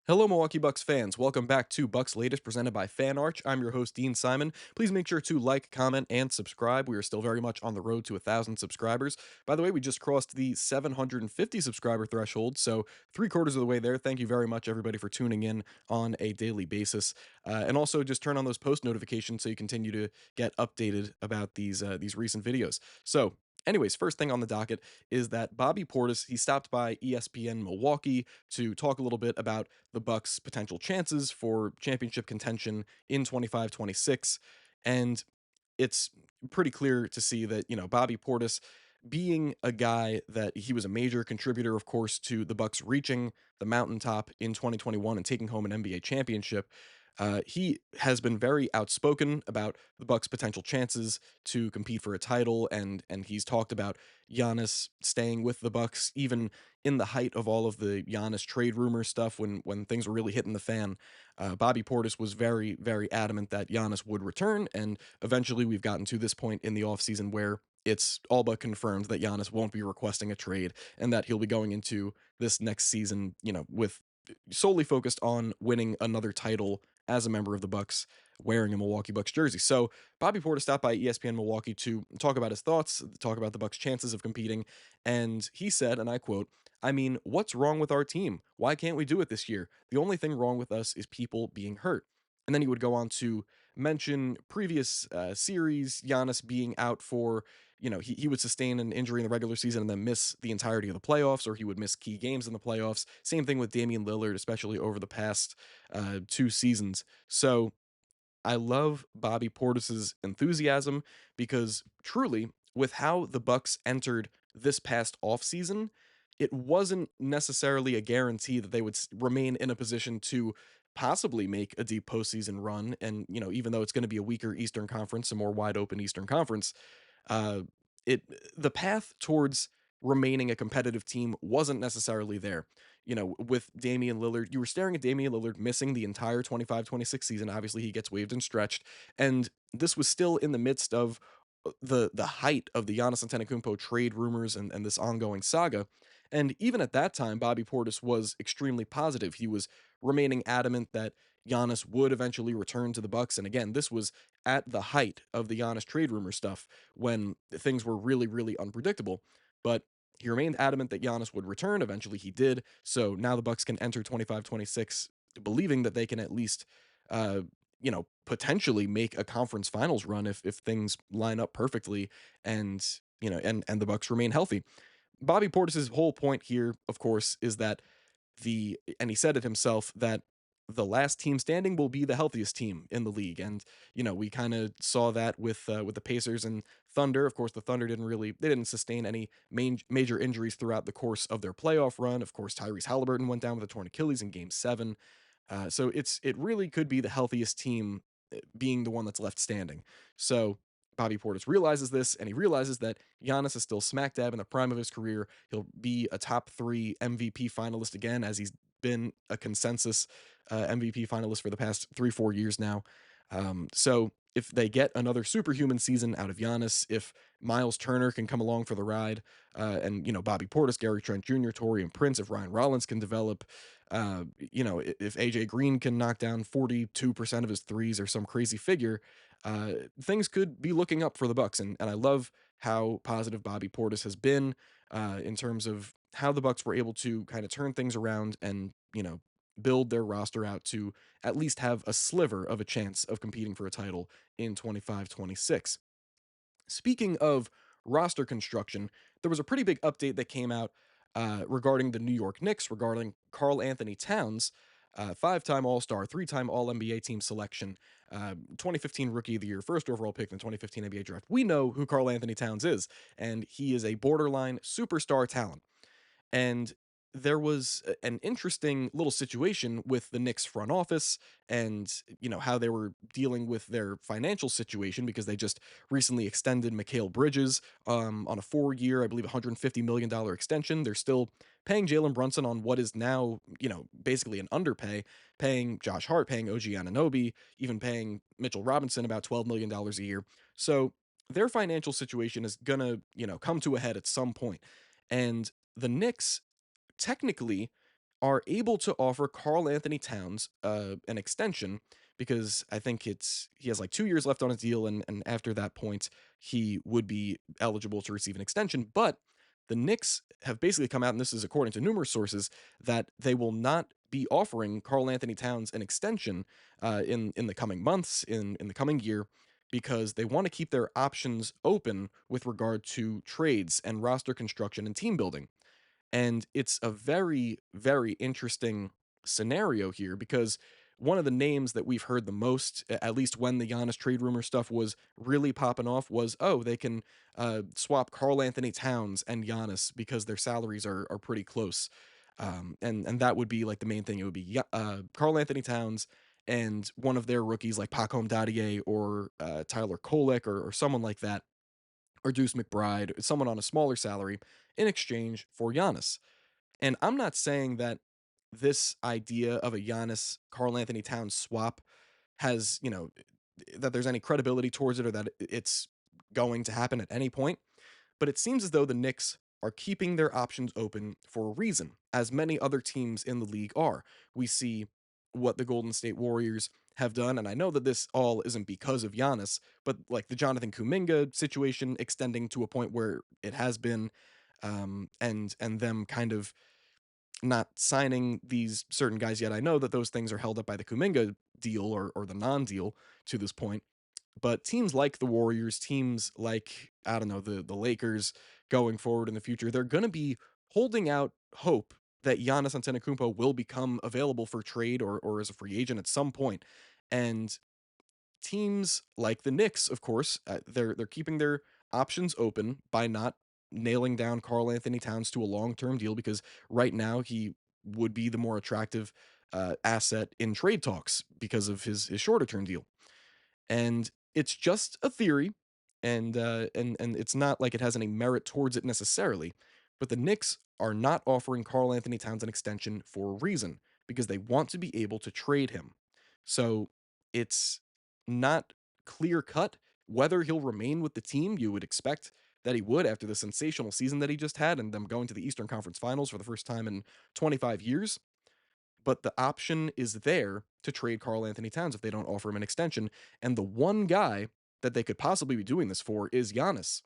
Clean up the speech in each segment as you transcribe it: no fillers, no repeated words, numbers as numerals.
Hello, Milwaukee Bucks fans. Welcome back to Bucks Latest presented by Fan Arch. I'm your host, Dean Simon. Please make sure to like, comment, and subscribe. We are still very much on the road to 1,000 subscribers. By the way, we just crossed the 750 subscriber threshold, so three-quarters of the way there. Thank you very much, everybody, for tuning in on a daily basis. And also, just turn on those post notifications so you continue to get updated about these recent videos. So, anyways, first thing on the docket is that Bobby Portis, he stopped by ESPN Milwaukee to talk a little bit about the Bucks' potential chances for championship contention in 25-26. And it's pretty clear to see that, Bobby Portis being a guy that he was a major contributor, of course, to the Bucks reaching the mountaintop in 2021 and taking home an NBA championship. He has been very outspoken about the Bucks' potential chances to compete for a title, and he's talked about Giannis staying with the Bucks, even in the height of all of the Giannis trade rumor stuff when things were really hitting the fan. Bobby Portis was very, very adamant that Giannis would return, and eventually we've gotten to this point in the offseason where it's all but confirmed that Giannis won't be requesting a trade and that he'll be going into this next season, with solely focused on winning another title as a member of the Bucks wearing a Milwaukee Bucks jersey. So Bobby Portis stopped by ESPN Milwaukee to talk about his thoughts, talk about the Bucks' chances of competing, and he said, and I quote, "I mean, what's wrong with our team? Why can't we do it this year? The only thing wrong with us is people being hurt." And then he would go on to mention previous series, Giannis being out for, he would sustain an injury in the regular season and then miss the entirety of the playoffs, or he would miss key games in the playoffs. Same thing with Damian Lillard, especially over the past two seasons. So I love Bobby Portis's enthusiasm because truly, with how the Bucks entered this past offseason, it wasn't necessarily a guarantee that they would remain in a position to possibly make a deep postseason run. And, even though it's going to be a weaker Eastern Conference, a more wide open Eastern Conference, uh, it the path towards remaining a competitive team wasn't necessarily there. With Damian Lillard, you were staring at Damian Lillard missing the entire 25-26 season. Obviously, he gets waived and stretched, and this was still in the midst of the height of the Giannis Antetokounmpo trade rumors and this ongoing saga. And even at that time, Bobby Portis was extremely positive. He was remaining adamant that Giannis would eventually return to the Bucks. And again, this was at the height of the Giannis trade rumor stuff when things were really, really unpredictable. But he remained adamant that Giannis would return. Eventually he did. So now the Bucks can enter 25-26 believing that they can at least potentially make a conference finals run if things line up perfectly and and the Bucks remain healthy. Bobby Portis's whole point here, of course, is that and he said it himself that the last team standing will be the healthiest team in the league. And we kind of saw that with the Pacers and Thunder. Of course, the Thunder didn't sustain any major injuries throughout the course of their playoff run. Of course, Tyrese Halliburton went down with a torn Achilles in Game 7. So it really could be the healthiest team being the one that's left standing. So Bobby Portis realizes this, and he realizes that Giannis is still smack dab in the prime of his career. He'll be a top three MVP finalist again, as he's been a consensus MVP finalist for the past 3-4 years now. So if they get another superhuman season out of Giannis, if Miles Turner can come along for the ride, and Bobby Portis, Gary Trent Jr., Torian Prince, if Ryan Rollins can develop, if AJ Green can knock down 42% of his threes or some crazy figure, things could be looking up for the Bucks. And I love how positive Bobby Portis has been in terms of how the Bucks were able to kind of turn things around and build their roster out to at least have a sliver of a chance of competing for a title in 25-26. Speaking of roster construction, there was a pretty big update that came out regarding the New York Knicks, regarding Karl Anthony Towns, five-time All-Star, three-time All-NBA team selection, 2015 Rookie of the Year, first overall pick in the 2015 NBA draft. We know who Karl Anthony Towns is, and he is a borderline superstar talent. And there was an interesting little situation with the Knicks front office and how they were dealing with their financial situation because they just recently extended Mikal Bridges on a 4-year, I believe $150 million extension. They're still paying Jalen Brunson on what is now basically an underpay, paying Josh Hart, paying OG Anunoby, even paying Mitchell Robinson about $12 million a year. So their financial situation is gonna come to a head at some point. And the Knicks technically are able to offer Carl Anthony Towns an extension because I think he has like 2 years left on his deal, and after that point, he would be eligible to receive an extension. But the Knicks have basically come out, and this is according to numerous sources, that they will not be offering Carl Anthony Towns an extension in the coming months, in the coming year, because they want to keep their options open with regard to trades and roster construction and team building. And it's a very, very interesting scenario here because one of the names that we've heard the most, at least when the Giannis trade rumor stuff was really popping off, was they can swap Carl Anthony Towns and Giannis because their salaries are pretty close. And that would be like the main thing. It would be Carl Anthony Towns and one of their rookies like Pacom Dadier or Tyler Kolek or someone like that, or Deuce McBride, someone on a smaller salary in exchange for Giannis. And I'm not saying that this idea of a Giannis Carl Anthony Towns swap has, that there's any credibility towards it or that it's going to happen at any point. But it seems as though the Knicks are keeping their options open for a reason, as many other teams in the league are. We see what the Golden State Warriors have done, and I know that this all isn't because of Giannis, but like the Jonathan Kuminga situation extending to a point where it has been, and them kind of not signing these certain guys yet. I know that those things are held up by the Kuminga deal or the non-deal to this point, but teams like the Warriors, teams like, I don't know, the Lakers going forward in the future, they're going to be holding out hope that Giannis Antetokounmpo will become available for trade or as a free agent at some point. And teams like the Knicks, of course, they're keeping their options open by not nailing down Carl Anthony Towns to a long-term deal because right now he would be the more attractive asset in trade talks because of his shorter-term deal. And it's just a theory, and it's not like it has any merit towards it necessarily. But the Knicks are not offering Carl Anthony Towns an extension for a reason because they want to be able to trade him. So it's not clear cut whether he'll remain with the team. You would expect that he would after the sensational season that he just had and them going to the Eastern Conference Finals for the first time in 25 years, but the option is there to trade Carl Anthony Towns if they don't offer him an extension. And the one guy that they could possibly be doing this for is Giannis.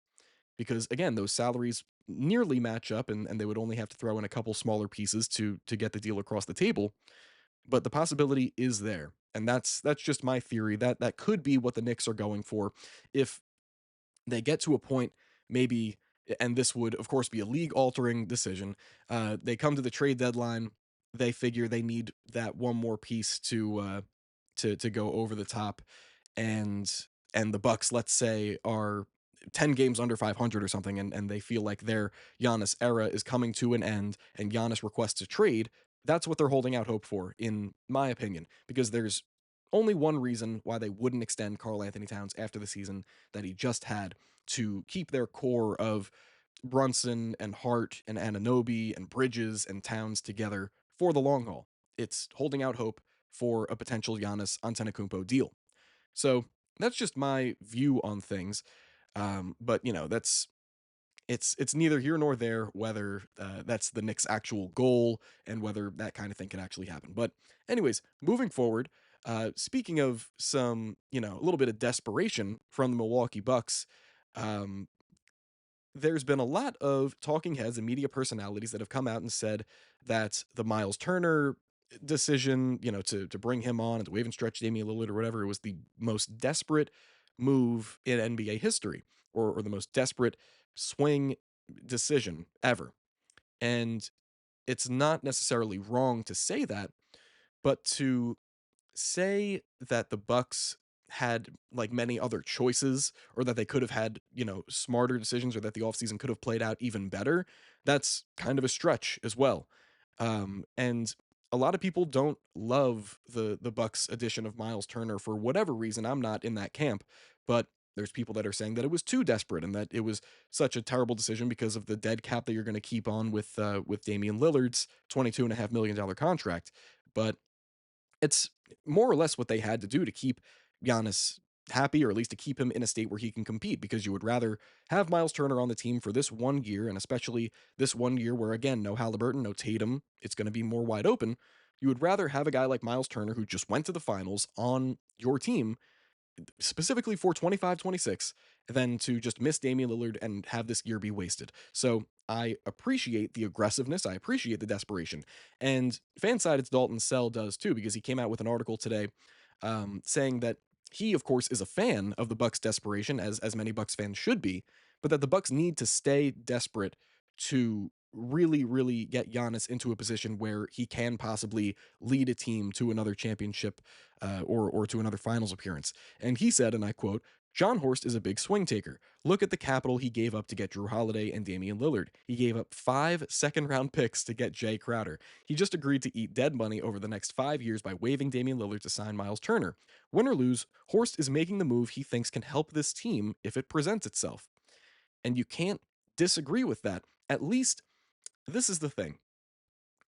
Because again, those salaries nearly match up and they would only have to throw in a couple smaller pieces to get the deal across the table. But the possibility is there. And that's just my theory. That could be what the Knicks are going for. If they get to a point, maybe, and this would of course be a league altering decision, they come to the trade deadline, they figure they need that one more piece to go over the top, and the Bucks, let's say, are 10 games under 500 or something, and they feel like their Giannis era is coming to an end and Giannis requests a trade. That's what they're holding out hope for, in my opinion, because there's only one reason why they wouldn't extend Carl Anthony Towns after the season that he just had, to keep their core of Brunson and Hart and Ananobi and Bridges and Towns together for the long haul. It's holding out hope for a potential Giannis Antetokounmpo deal. So that's just my view on things. But that's it's neither here nor there whether that's the Knicks' actual goal and whether that kind of thing can actually happen. But anyways, moving forward, speaking of some, a little bit of desperation from the Milwaukee Bucks, um, there's been a lot of talking heads and media personalities that have come out and said that the Miles Turner decision, to bring him on and to wave and stretch Damian Lillard or whatever, it was the most desperate move in NBA history, or the most desperate swing decision ever. And it's not necessarily wrong to say that, but to say that the Bucks had like many other choices or that they could have had, smarter decisions or that the offseason could have played out even better, that's kind of a stretch as well. And a lot of people don't love the Bucks addition of Miles Turner for whatever reason. I'm not in that camp, but there's people that are saying that it was too desperate and that it was such a terrible decision because of the dead cap that you're going to keep on with Damian Lillard's $22.5 million contract. But it's more or less what they had to do to keep Giannis happy, or at least to keep him in a state where he can compete, because you would rather have Miles Turner on the team for this 1 year, and especially this 1 year where, again, no Halliburton, no Tatum, it's going to be more wide open. You would rather have a guy like Miles Turner, who just went to the finals, on your team specifically for 25, 26, than to just miss Damian Lillard and have this year be wasted. So I appreciate the aggressiveness. I appreciate the desperation. And Fansided's Dalton Sell does too, because he came out with an article today saying that he, of course, is a fan of the Bucks' desperation, as many Bucks fans should be, but that the Bucks need to stay desperate to really, really get Giannis into a position where he can possibly lead a team to another championship, or to another finals appearance. And he said, and I quote, John Horst is a big swing taker. Look at the capital he gave up to get Drew Holiday and Damian Lillard. He gave up 5 second-round picks to get Jay Crowder. He just agreed to eat dead money over the next 5 years by waiving Damian Lillard to sign Miles Turner. Win or lose, Horst is making the move he thinks can help this team if it presents itself. And you can't disagree with that. At least, this is the thing.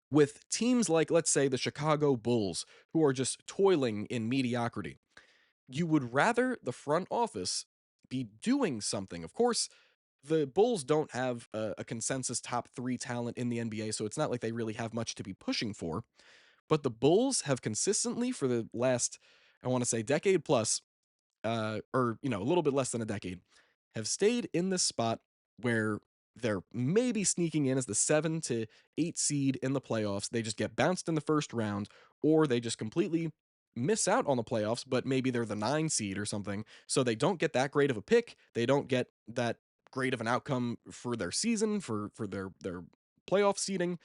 With teams like, let's say, the Chicago Bulls, who are just toiling in mediocrity, you would rather the front office be doing something. Of course, the Bulls don't have a consensus top three talent in the NBA, so it's not like they really have much to be pushing for. But the Bulls have consistently, for the last, I want to say, decade plus, or a little bit less than a decade, have stayed in this spot where they're maybe sneaking in as the 7 to 8 seed in the playoffs. They just get bounced in the first round, or they just completely miss out on the playoffs, but maybe they're the 9 seed or something. So they don't get that great of a pick. They don't get that great of an outcome for their season, for their playoff seeding.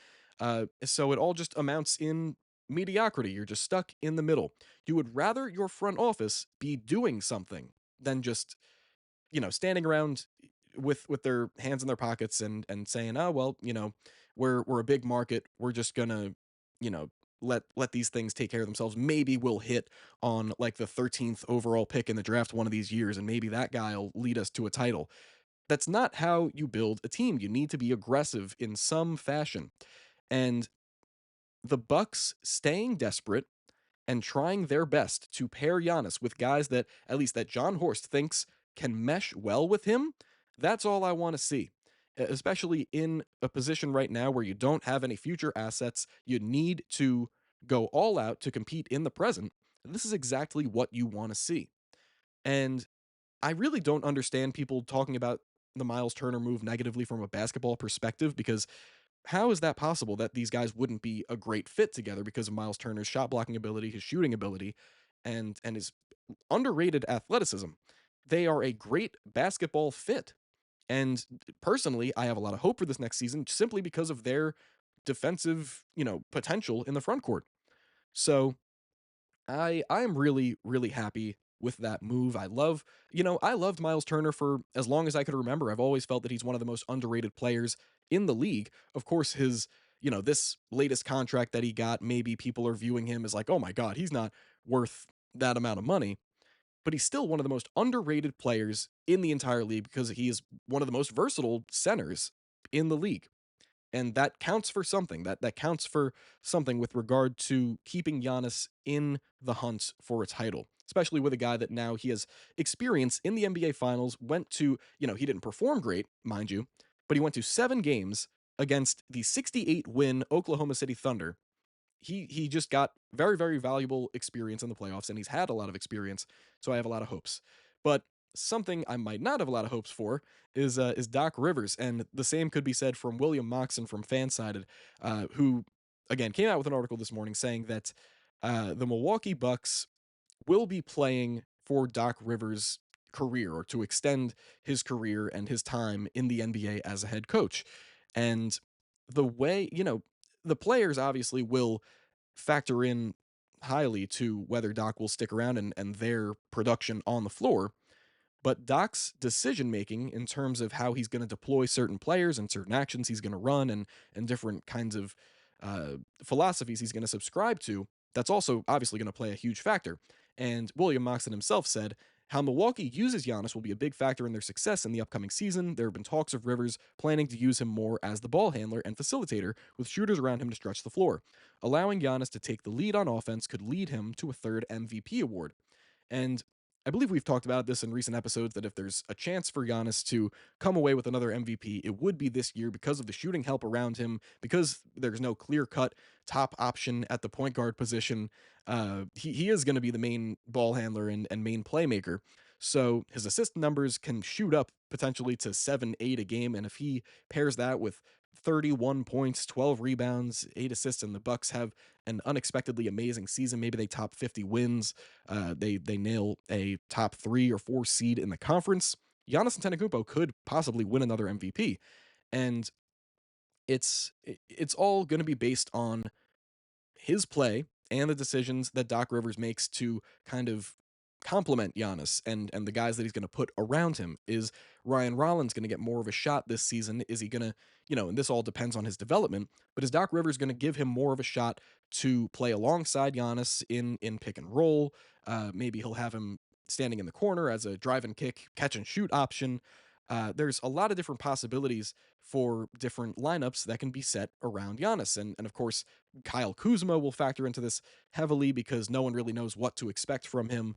So it all just amounts in mediocrity. You're just stuck in the middle. You would rather your front office be doing something than just, standing around with their hands in their pockets and saying, "Oh, well, we're a big market. We're just gonna, you know, let these things take care of themselves. Maybe we'll hit on like the 13th overall pick in the draft one of these years, and maybe that guy'll lead us to a title." That's not how you build a team. You need to be aggressive in some fashion. And the Bucks staying desperate and trying their best to pair Giannis with guys that, at least that John Horst thinks, can mesh well with him, that's all I want to see. Especially in a position right now where you don't have any future assets, you need to go all out to compete in the present. This is exactly what you want to see. And I really don't understand people talking about the Miles Turner move negatively from a basketball perspective, because how is that possible that these guys wouldn't be a great fit together because of Miles Turner's shot blocking ability, his shooting ability, and his underrated athleticism? They are a great basketball fit. And personally, I have a lot of hope for this next season simply because of their defensive, potential in the front court. So I am really, really happy with that move. I loved Miles Turner for as long as I could remember. I've always felt that he's one of the most underrated players in the league. Of course, this latest contract that he got, maybe people are viewing him as like, oh my God, he's not worth that amount of money. But he's still one of the most underrated players in the entire league because he is one of the most versatile centers in the league. And that counts for something. That counts for something with regard to keeping Giannis in the hunt for a title, especially with a guy that now he has experience in the NBA Finals. Went to, he didn't perform great, mind you, but he went to 7 games against the 68 win Oklahoma City Thunder. He just got very, very valuable experience in the playoffs, and he's had a lot of experience, so I have a lot of hopes. But something I might not have a lot of hopes for is Doc Rivers, and the same could be said from William Moxon from Fansided, who again came out with an article this morning saying that the Milwaukee Bucks will be playing for Doc Rivers' career, or to extend his career and his time in the NBA as a head coach. And the way, the players obviously will factor in highly to whether Doc will stick around and their production on the floor. But Doc's decision making in terms of how he's going to deploy certain players and certain actions he's going to run, and different kinds of philosophies he's going to subscribe to, that's also obviously going to play a huge factor. And William Moxon himself said how Milwaukee uses Giannis will be a big factor in their success in the upcoming season. There have been talks of Rivers planning to use him more as the ball handler and facilitator, with shooters around him to stretch the floor. Allowing Giannis to take the lead on offense could lead him to a third MVP award. And I believe we've talked about this in recent episodes that if there's a chance for Giannis to come away with another MVP, it would be this year because of the shooting help around him, because there's no clear cut top option at the point guard position. He is going to be the main ball handler and main playmaker. So his assist numbers can shoot up potentially to 7, 8 a game. And if he pairs that with 31 points, 12 rebounds, 8 assists, and the Bucks have an unexpectedly amazing season, maybe they top 50 wins, they nail a top 3 or 4 seed in the conference, Giannis Antetokounmpo could possibly win another MVP, and it's all going to be based on his play and the decisions that Doc Rivers makes to kind of complement Giannis and the guys that he's going to put around him. Is Ryan Rollins going to get more of a shot this season? Is he going to, and this all depends on his development, but is Doc Rivers going to give him more of a shot to play alongside Giannis in pick and roll? Maybe he'll have him standing in the corner as a drive and kick, catch and shoot option. There's a lot of different possibilities for different lineups that can be set around Giannis. And of course, Kyle Kuzma will factor into this heavily because no one really knows what to expect from him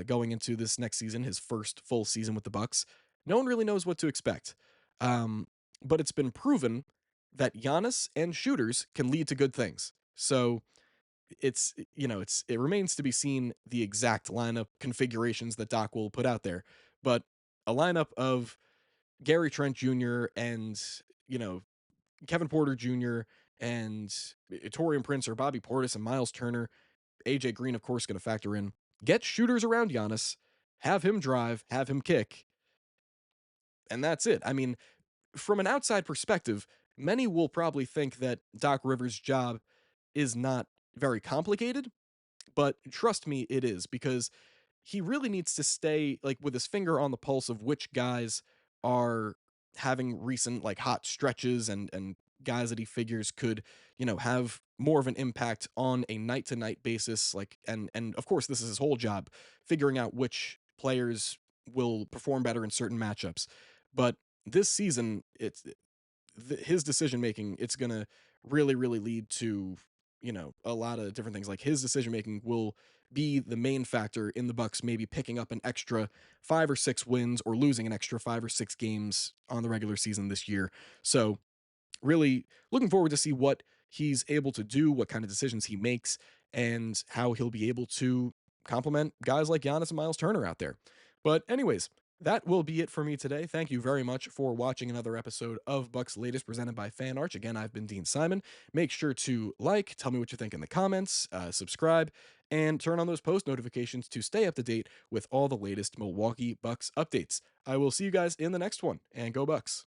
going into this next season, his first full season with the Bucks. No one really knows what to expect. Um, but it's been proven that Giannis and shooters can lead to good things. So it remains to be seen the exact lineup configurations that Doc will put out there. But a lineup of Gary Trent Jr. and, you know, Kevin Porter Jr. and Torian Prince or Bobby Portis and Miles Turner, AJ Green, of course, going to factor in. Get shooters around Giannis, have him drive, have him kick, and that's it. I mean, from an outside perspective, many will probably think that Doc Rivers' job is not very complicated, but trust me, it is, because he really needs to stay like with his finger on the pulse of which guys are having recent like hot stretches and guys that he figures could, have more of an impact on a night to night basis, like and of course this is his whole job, figuring out which players will perform better in certain matchups. But this season, his decision making, it's going to really lead to, a lot of different things. Like his decision making will be the main factor in the Bucks maybe picking up an extra 5 or 6 wins or losing an extra 5 or 6 games on the regular season this year. So really looking forward to see what he's able to do, what kind of decisions he makes, and how he'll be able to complement guys like Giannis and Miles Turner out there. But anyways, that will be it for me today. Thank you very much for watching another episode of Bucks Latest presented by Fan Arch. Again, I've been Dean Simon. Make sure to like, tell me what you think in the comments, subscribe, and turn on those post notifications to stay up to date with all the latest Milwaukee Bucks updates. I will see you guys in the next one, and go Bucks.